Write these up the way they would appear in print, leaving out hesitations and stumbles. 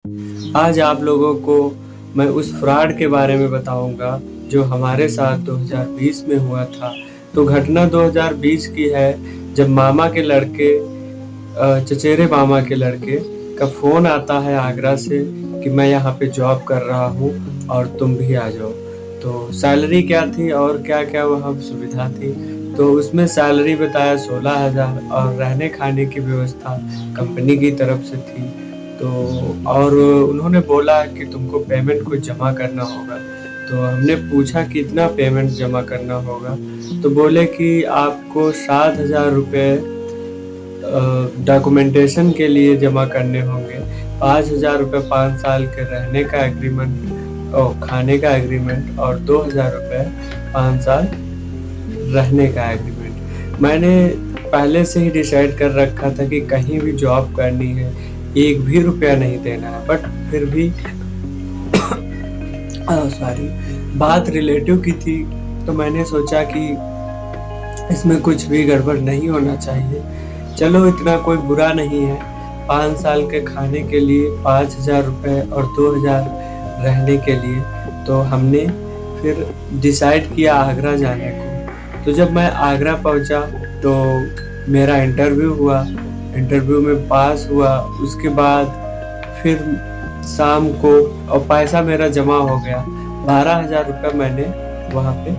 आज आप लोगों को मैं उस फ्रॉड के बारे में बताऊँगा, जो हमारे साथ 2020 में हुआ था। तो घटना 2020 की है, जब मामा के लड़के चचेरे मामा के लड़के का फ़ोन आता है आगरा से कि मैं यहाँ पे जॉब कर रहा हूँ और तुम भी आ जाओ। तो सैलरी क्या थी और क्या-क्या वहाँ सुविधा थी, तो उसमें सैलरी बताया 16,000 और रहने-खाने की व्यवस्था कंपनी की तरफ से थी। तो और उन्होंने बोला कि तुमको पेमेंट कुछ जमा करना होगा। तो हमने पूछा कितना पेमेंट जमा करना होगा, तो बोले कि आपको 7,000 रुपए डॉक्यूमेंटेशन के लिए जमा करने होंगे, 5,000 रुपए 5 साल के रहने का एग्रीमेंट और खाने का एग्रीमेंट और 2,000 रुपए 5 साल रहने का एग्रीमेंट। मैंने पहले से ही डिसाइड कर रखा था कि कहीं भी जॉब करनी है, एक भी रुपया नहीं देना है, बट फिर भी सॉरी, बात रिलेटिव की थी, तो मैंने सोचा कि इसमें कुछ भी गड़बड़ नहीं होना चाहिए। चलो इतना कोई बुरा नहीं है, 5 साल के खाने के लिए 5,000 रुपए और 2,000 रहने के लिए। तो हमने फिर डिसाइड किया आगरा जाने को। तो जब मैं आगरा पहुँचा तो मेरा इंटरव्यू हुआ, इंटरव्यू में पास हुआ, उसके बाद फिर शाम को और पैसा मेरा जमा हो गया, 12,000 रुपये मैंने वहाँ पे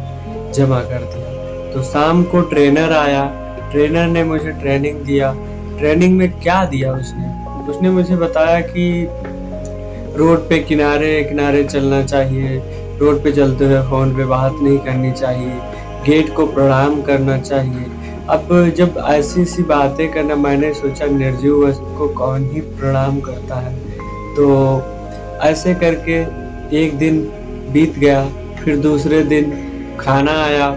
जमा कर दिया। तो शाम को ट्रेनर आया, ट्रेनर ने मुझे ट्रेनिंग दिया। ट्रेनिंग में क्या दिया उसने मुझे बताया कि रोड पे किनारे-किनारे चलना चाहिए, रोड पे चलते हुए फ़ोन पे बात नहीं करनी चाहिए, गेट को प्रणाम करना चाहिए। अब जब ऐसी-सी बातें करना, मैंने सोचा निर्जीव वस्तु को कौन ही प्रणाम करता है। तो ऐसे करके एक दिन बीत गया, फिर दूसरे दिन खाना आया।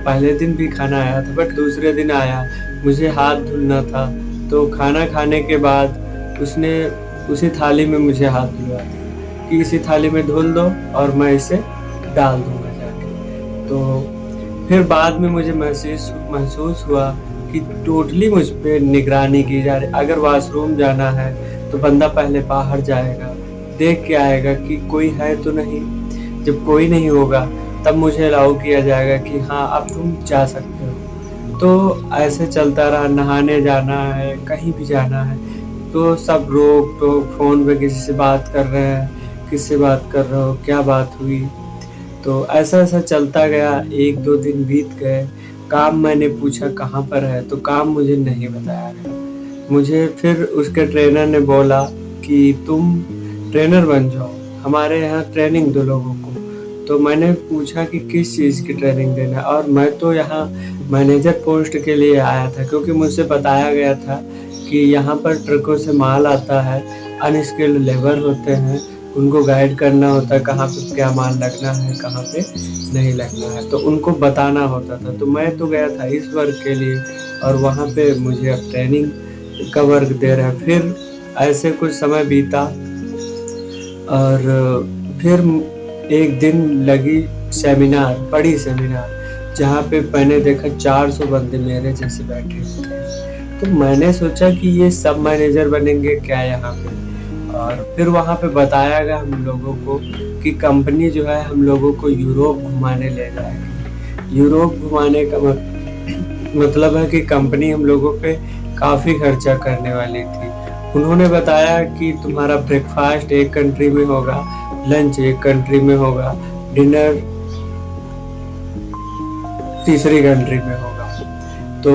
पहले दिन भी खाना आया था, बट दूसरे दिन आया, मुझे हाथ धुलना था। तो खाना खाने के बाद उसने उसी थाली में मुझे हाथ धुलवा दिया कि इसी थाली में धुल दो और मैं इसे डाल दूँगा जाके। तो फिर बाद में मुझे महसूस हुआ कि टोटली मुझ पे निगरानी की जा रही। अगर वॉशरूम जाना है तो बंदा पहले बाहर जाएगा, देख के आएगा कि कोई है तो नहीं। जब कोई नहीं होगा तब मुझे अलाउ किया जाएगा कि हाँ, अब तुम जा सकते हो। तो ऐसे चलता रहा, नहाने जाना है, कहीं भी जाना है, तो सब रोक-टोक, फ़ोन पे किसी से बात कर रहे हैं, किससे बात कर रहे हो, क्या बात हुई? तो ऐसा-ऐसा चलता गया, 1-2 दिन बीत गए। काम मैंने पूछा कहाँ पर है, तो काम मुझे नहीं बताया गया। मुझे फिर उसके ट्रेनर ने बोला कि तुम ट्रेनर बन जाओ, हमारे यहाँ ट्रेनिंग दो लोगों को। तो मैंने पूछा कि किस चीज़ की ट्रेनिंग देना है, और मैं तो यहाँ मैनेजर पोस्ट के लिए आया था, क्योंकि मुझसे बताया गया था कि यहाँ पर ट्रकों से माल आता है, अनस्किल्ड लेबर होते हैं, उनको गाइड करना होता है कहाँ पे क्या माल लगना है, कहाँ पे नहीं लगना है, तो उनको बताना होता था। तो मैं तो गया था इस वर्क के लिए, और वहाँ पे मुझे अब ट्रेनिंग का वर्क दे रहे हैं। फिर ऐसे कुछ समय बीता और फिर एक दिन लगी सेमिनार, बड़ी सेमिनार, जहाँ पे मैंने देखा 400 बंदे मेरे जैसे बैठे हुए थे। तो मैंने सोचा कि ये सब मैनेजर बनेंगे क्या यहाँ पे? और फिर वहाँ पे बताया गया हम लोगों को कि कंपनी जो है हम लोगों को यूरोप घुमाने ले जाएगी। यूरोप घुमाने का मतलब है कि कंपनी हम लोगों पे काफ़ी खर्चा करने वाली थी। उन्होंने बताया कि तुम्हारा ब्रेकफ़ास्ट एक कंट्री में होगा, लंच एक कंट्री में होगा, डिनर तीसरी कंट्री में होगा। तो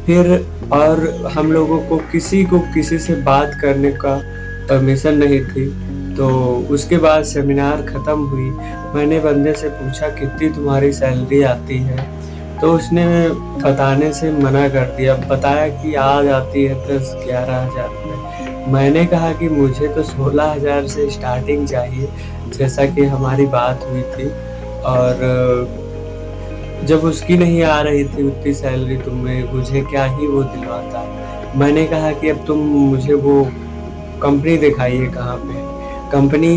फिर और हम लोगों को किसी से बात करने का परमिशन नहीं थी। तो उसके बाद सेमिनार ख़त्म हुई। मैंने बंदे से पूछा कितनी तुम्हारी सैलरी आती है, तो उसने बताने से मना कर दिया, बताया कि आज आती है 10-11 हज़ार रुपये। मैंने कहा कि मुझे तो 16,000 से स्टार्टिंग चाहिए, जैसा कि हमारी बात हुई थी, और जब उसकी नहीं आ रही थी उतनी सैलरी, तो मुझे क्या ही वो दिलवाता। मैंने कहा कि अब तुम मुझे वो कंपनी दिखाइए कहाँ पे। कंपनी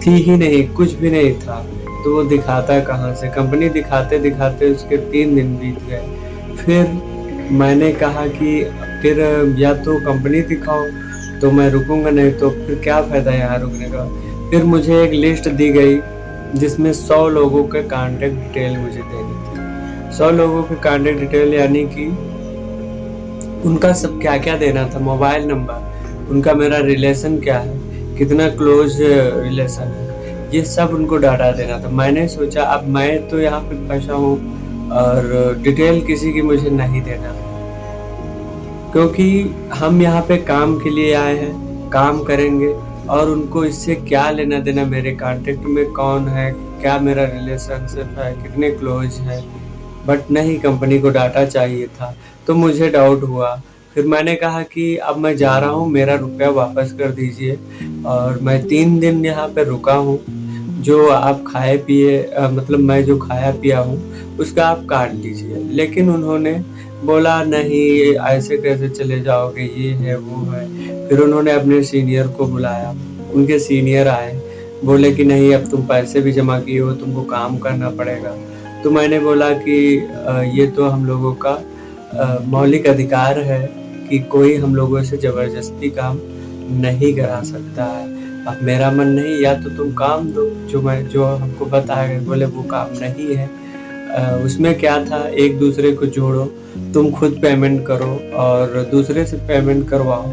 थी ही नहीं, कुछ भी नहीं था, तो वो दिखाता कहाँ से। कंपनी दिखाते-दिखाते उसके 3 दिन बीत गए। फिर मैंने कहा कि फिर या तो कंपनी दिखाओ तो मैं रुकूँगा नहीं तो फिर क्या फ़ायदा यहाँ रुकने का। फिर मुझे एक लिस्ट दी गई जिसमें 100 लोगों के कॉन्टैक्ट डिटेल मुझे देनी थी। 100 लोगों के कॉन्टैक्ट डिटेल यानी कि उनका सब क्या-क्या देना था, मोबाइल नंबर, उनका मेरा रिलेशन क्या है, कितना क्लोज़ रिलेशन है, ये सब उनको डाटा देना था। मैंने सोचा अब मैं तो यहाँ पे फँसा हूँ और डिटेल किसी की मुझे नहीं देना, क्योंकि हम यहाँ पे काम के लिए आए हैं, काम करेंगे और उनको इससे क्या लेना देना, मेरे कॉन्टैक्ट में कौन है, क्या मेरा रिलेशनशिप है, कितने क्लोज़ हैं। बट नहीं, कंपनी को डाटा चाहिए था, तो मुझे डाउट हुआ। फिर मैंने कहा कि अब मैं जा रहा हूँ, मेरा रुपया वापस कर दीजिए और मैं 3 दिन यहाँ पे रुका हूँ। जो आप खाए पिए मतलब मैं जो खाया पिया हूँ, उसका आप काट लीजिए। लेकिन उन्होंने बोला नहीं, ऐसे कैसे चले जाओगे, ये है, वो है। फिर उन्होंने अपने सीनियर को बुलाया, उनके सीनियर आए, बोले कि नहीं अब तुम पैसे भी जमा किए हो, तुमको काम करना पड़ेगा। तो मैंने बोला कि ये तो हम लोगों का मौलिक अधिकार है कि कोई हम लोगों से ज़बरदस्ती काम नहीं करा सकता है। अब मेरा मन नहीं, या तो तुम काम दो जो हमको बताया गया। बोले वो काम नहीं है, उसमें क्या था, एक दूसरे को जोड़ो, तुम खुद पेमेंट करो और दूसरे से पेमेंट करवाओ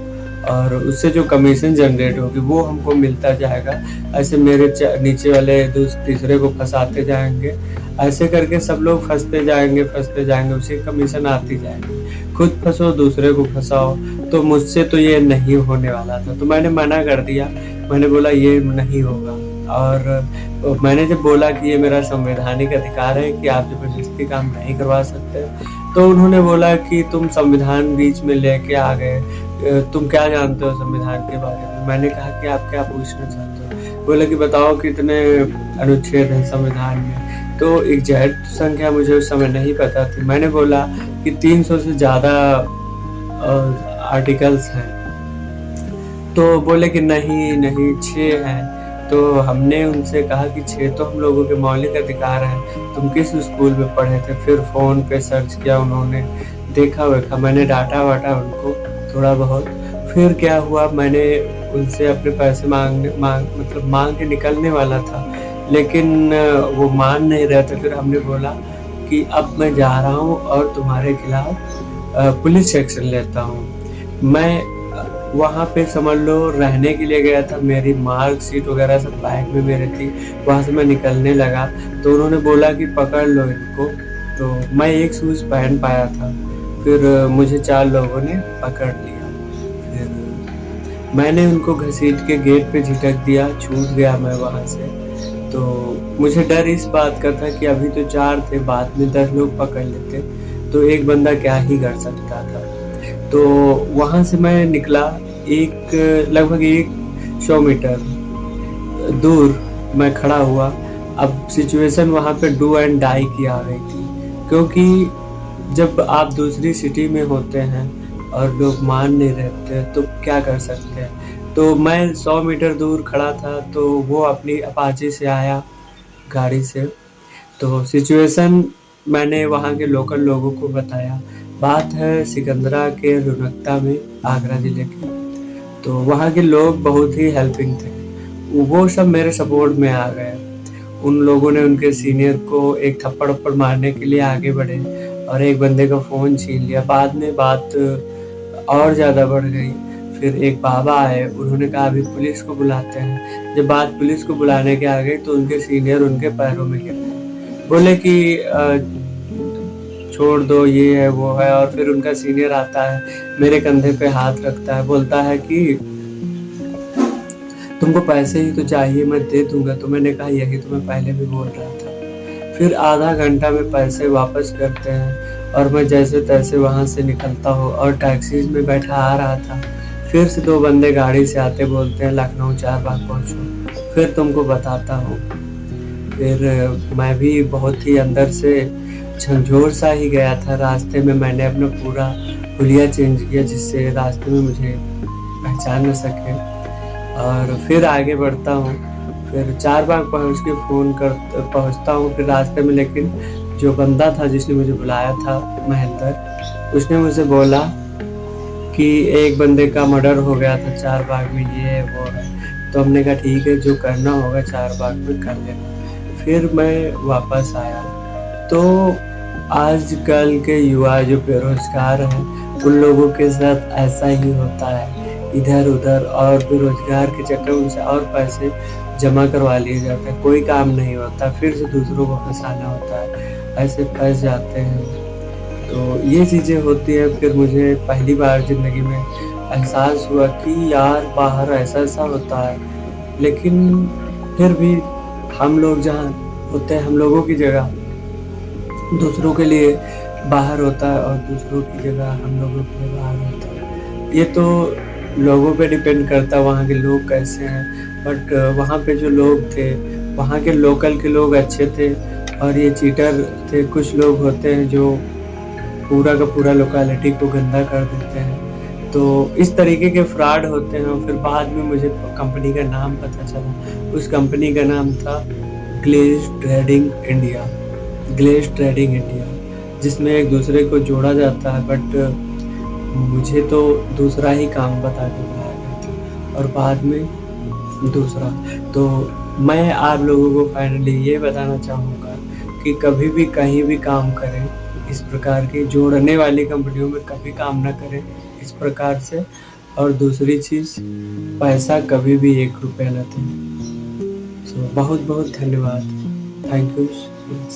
और उससे जो कमीशन जनरेट होगी वो हमको मिलता जाएगा। ऐसे मेरे नीचे वाले तीसरे को फँसाते जाएँगे, ऐसे करके सब लोग फँसते जाएँगे, उसी कमीशन आती जाएगी। खुद फँसो, दूसरे को फँसाओ, तो मुझसे तो ये नहीं होने वाला था। तो मैंने मना कर दिया, मैंने बोला ये नहीं होगा। और मैंने जब बोला कि ये मेरा संवैधानिक अधिकार है कि आप ज़बरदस्ती काम नहीं करवा सकते, तो उन्होंने बोला कि तुम संविधान बीच में लेके आ गए, तुम क्या जानते हो संविधान के बारे में? मैंने कहा कि आप क्या पूछना चाहते हो? बोले कि बताओ कितने अनुच्छेद हैं संविधान में? तो एग्ज़ैक्ट संख्या मुझे उस समय नहीं पता थी। मैंने बोला कि 300 से ज़्यादा आर्टिकल्स हैं। तो बोले कि नहीं 6 हैं। तो हमने उनसे कहा कि 6 तो हम लोगों के मौलिक अधिकार हैं, तुम किस स्कूल में पढ़े थे? फिर फ़ोन पे सर्च किया उन्होंने, देखा-वेखा, मैंने डाँटा-वाटा उनको थोड़ा बहुत। फिर क्या हुआ, मैंने उनसे अपने पैसे माँग के निकलने वाला था, लेकिन वो मान नहीं रहे थे। फिर हमने बोला कि अब मैं जा रहा हूँ और तुम्हारे खिलाफ़ पुलिस एक्शन लेता हूँ। मैं वहाँ पे समझ लो रहने के लिए गया था, मेरी मार्कशीट वगैरह सब बैग में मेरे थी। वहाँ से मैं निकलने लगा तो उन्होंने बोला कि पकड़ लो इनको, तो मैं एक शूज़ पहन पाया था। फिर मुझे 4 लोगों ने पकड़ लिया। फिर मैंने उनको घसीट के गेट पे झिटक दिया, छूट गया मैं वहाँ से। तो मुझे डर इस बात का था कि अभी तो 4 थे, बाद में 10 लोग पकड़ लेते तो एक बंदा क्या ही कर सकता था। तो वहाँ से मैं निकला, लगभग 100 मीटर दूर मैं खड़ा हुआ। अब सिचुएशन वहाँ पे डू एंड डाई की आ गई थी, क्योंकि जब आप दूसरी सिटी में होते हैं और लोग मान नहीं रहते तो क्या कर सकते हैं। तो मैं 100 मीटर दूर खड़ा था, तो वो अपनी अपाचे से आया गाड़ी से। तो सिचुएशन मैंने वहाँ के लोकल लोगों को बताया। बात है सिकंदरा के रुनकता में, आगरा ज़िले की। तो वहाँ के लोग बहुत ही हेल्पिंग थे, वो सब मेरे सपोर्ट में आ गए। उन लोगों ने उनके सीनियर को एक थप्पड़-वप्पड़ मारने के लिए आगे बढ़े और एक बंदे का फ़ोन छीन लिया। बाद में बात और ज़्यादा बढ़ गई। फिर एक बाबा आए, उन्होंने कहा अभी पुलिस को बुलाते हैं। जब बात पुलिस को बुलाने के आ गई तो उनके सीनियर उनके पैरों में गिर गए, बोले कि छोड़ दो, ये है वो है। और फिर उनका सीनियर आता है, मेरे कंधे पे हाथ रखता है, बोलता है कि तुमको पैसे ही तो चाहिए, मैं दे दूंगा। तो मैंने कहा यही तो मैं पहले भी बोल रहा था। फिर आधा घंटा में पैसे वापस करते हैं और मैं जैसे तैसे वहाँ से निकलता हूँ और टैक्सी में बैठा आ रहा था। फिर से 2 बंदे गाड़ी से आते, बोलते हैं लखनऊ 4 बाग पहुँचो, फिर तुमको बताता हूँ। फिर मैं भी बहुत ही अंदर से झंझोर सा ही गया था। रास्ते में मैंने अपना पूरा हुलिया चेंज किया, जिससे रास्ते में मुझे पहचान न सके। और फिर आगे बढ़ता हूँ, फिर 4 बाग पहुँच के पहुँचता हूँ। फिर रास्ते में लेकिन जो बंदा था जिसने मुझे बुलाया था, महेंद्र, उसने मुझे बोला कि एक बंदे का मर्डर हो गया था चारबाग में, ये वो है। तो हमने कहा ठीक है, जो करना होगा चारबाग में कर लेना। फिर मैं वापस आया। तो आजकल के युवा जो बेरोज़गार हैं, उन लोगों के साथ ऐसा ही होता है, इधर-उधर, और बेरोज़गार के चक्कर में उनसे और पैसे जमा करवा लिए जाते हैं, कोई काम नहीं होता, फिर से दूसरों को फँसाना होता है, ऐसे फँस जाते हैं। तो ये चीज़ें होती हैं। फिर मुझे पहली बार ज़िंदगी में एहसास हुआ कि यार बाहर ऐसा-ऐसा होता है, लेकिन फिर भी हम लोग जहाँ होते हैं, हम लोगों की जगह दूसरों के लिए बाहर होता है और दूसरों की जगह हम लोगों के लिए बाहर होता है। ये तो लोगों पे डिपेंड करता है, वहाँ के लोग कैसे हैं। बट वहाँ पे जो लोग थे, वहाँ के लोकल के लोग अच्छे थे, और ये चीटर थे। कुछ लोग होते हैं जो पूरा का पूरा लोकेलिटी को गंदा कर देते हैं। तो इस तरीके के फ्रॉड होते हैं। और फिर बाद में मुझे कंपनी का नाम पता चला। उस कंपनी का नाम था ग्लेज़ ट्रेडिंग इंडिया। ग्लेज़ ट्रेडिंग इंडिया, जिसमें एक दूसरे को जोड़ा जाता है, बट मुझे तो दूसरा ही काम बता के बुलाया गया था, और बाद में दूसरा। तो मैं आप लोगों को फाइनली ये बताना चाहूँगा कि कभी भी कहीं भी काम करें, इस प्रकार की जोड़ने वाली कंपनियों में कभी काम ना करें इस प्रकार से। और दूसरी चीज़, पैसा कभी भी ₹1 ना दें। सो बहुत-बहुत धन्यवाद। Thank you so much.